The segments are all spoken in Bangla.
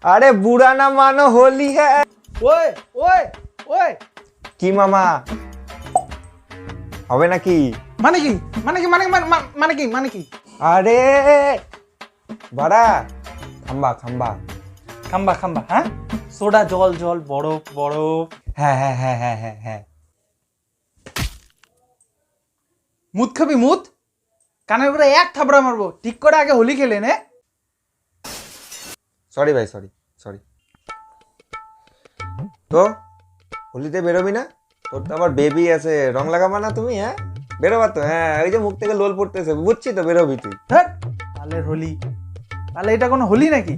अरे बुरा ना मानो होली है। ওই ওই ওই কি মামা হবে নাকি? মানে কি মানে কি মানে মানে মানে কি মানে কি আরে বাড়া খাম্বা খাম্বা। খাম্বা খাম্বা হ্যাঁ সোডা জল জল বরফ বরফ হ্যাঁ হ্যাঁ হ্যাঁ হ্যাঁ হ্যাঁ হ্যাঁ। মুত খাবি মুত কানের উপরে এক থাবড়া মারবো ঠিক করে আগে হোলি খেলে নে সরি ভাই সরি সরি। তো হোলিতে বেরোবি না? তোর তো আবার বেবি আছে, রং লাগাবা না তুমি? হ্যাঁ বেরোবা তো? হ্যাঁ ওই যে মুখ থেকে লোল পড়তেছে, বুঝছি তো বেরোবি তুই। হ্যাঁ তাহলে হোলি তাহলে এটা কোনো হোলি নাকি?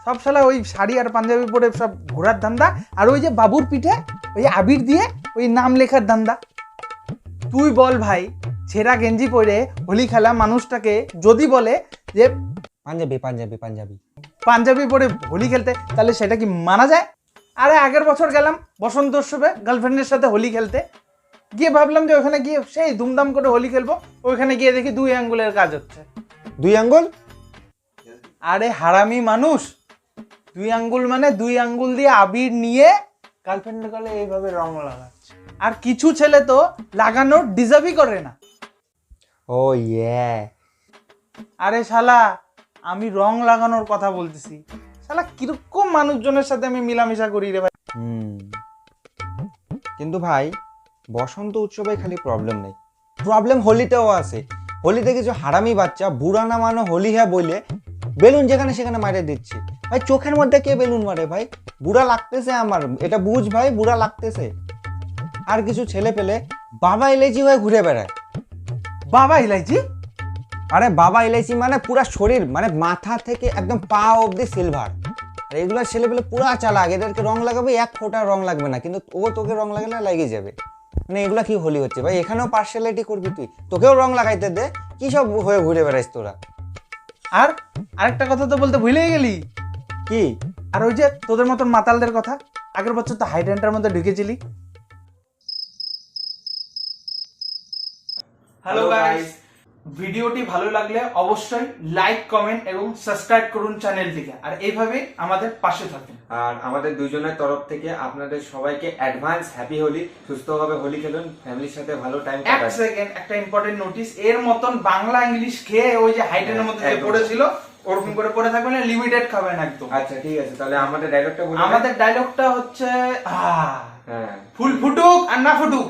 সব শালা ওই শাড়ি আর পাঞ্জাবি পরে সব ঘোরার ধান্দা আর ওই যে বাবুর পিঠে ওই আবির দিয়ে ওই নাম লেখার ধান্দা। তুই বল ভাই ছেঁড়া গেঞ্জি পরে হোলি খেলা মানুষটাকে যদি বলে যে পাঞ্জাবি পাঞ্জাবি পাঞ্জাবি। পাঞ্জাবি পরে হোলি খেলতে তাহলে সেটা কি মানা যায়? আরে আগের বছর গেলাম বসন্ত উৎসবে গার্লফ্রেন্ডের সাথে হোলি খেলতে গিয়ে ভাবলাম যে ওখানে গিয়ে সেই ধুমধাম করে হোলি খেলবো, ওইখানে গিয়ে দেখি 2 আঙ্গুলের কাজ হচ্ছে। 2 আঙ্গুল? আরে হারামি মানুষ, 2 আঙ্গুল মানে 2 আঙ্গুল দিয়ে আবির নিয়ে গার্লফ্রেন্ডের গালে এইভাবে রং লাগাচ্ছে। আর কিছু ছেলে তো লাগানোর ডিজার্ভই করে না। ও ইয়ে। আরে শালা আমি রং লাগানোর কথা বলতেছি, শালা কিরকম মানুষজনের সাথে আমি মিলামিশা করি রে ভাই। কিন্তু ভাই বসন্ত উৎসবে খালি প্রবলেম নেই, প্রবলেম হোলিতেও আছে। হোলিতে কিছু হারামি বাচ্চা বুড়া না মানো হোলি হ্যাঁ বলে বেলুন যেখানে সেখানে মারে দিচ্ছে। ভাই চোখের মধ্যে কে বেলুন মারে ভাই? বুড়া লাগতেছে আমার, এটা বুঝ ভাই, বুড়া লাগতেছে। আর কিছু ছেলে পেলে বাবা ইলাইচি হয়ে ঘুরে বেড়ায়। বাবা ইলাইচি? আরে বাবা ইলাইচি মানে পুরা শরীর, মানে মাথা থেকে একদম পা অবধি সিলভার। আর এগুলো ছেলে পেলে পুরা চালাক, এদেরকে রং লাগাবে 1 ফোঁটা রং লাগবে না, কিন্তু ও তোকে রং লাগালে লেগে যাবে। মানে এগুলা কি হোলি হচ্ছে ভাই? এখানেও পার্সিয়ালিটি করবি তুই? তোকেও রং লাগাইতে দে, কি সব হয়ে ঘুরে বেড়াইস তোরা? আর আরেকটা কথা তো বলতে ভুলেই গেলি। কি? আর ওই যে তোদের মতন মাতালদের কথা, আগের বছর তো হাইড্রেন্টার মধ্যে ঢুকেছিলি। হ্যালো গাইস, ভিডিওটি ভালো লাগলে অবশ্যই লাইক কমেন্ট এবং সাবস্ক্রাইব করুন চ্যানেলটিকে, আর এইভাবে আমাদের পাশে থাকুন। আর আমাদের দুজনের তরফ থেকে আপনাদের সবাইকে অ্যাডভান্স হ্যাপি হোলি। সুস্থভাবে হোলি খেলুন, ফ্যামিলির সাথে ভালো টাইম এক সেকেন্ড, একটা ইম্পর্টেন্ট নোটিস, এর মতন বাংলা ইংলিশ খেয়ে ওই যে হাইড্রেন্টের মধ্যে যে পড়েছিল ওরকম করে পড়ে থাকবেন না, লিমিটেড খাবেন একদম। আচ্ছা ঠিক আছে, তাহলে আমাদের ডায়লগটা বলুন। আমাদের ডায়লগটা হচ্ছে হ্যাঁ, ফুল ফুটুক আর না ফুটুক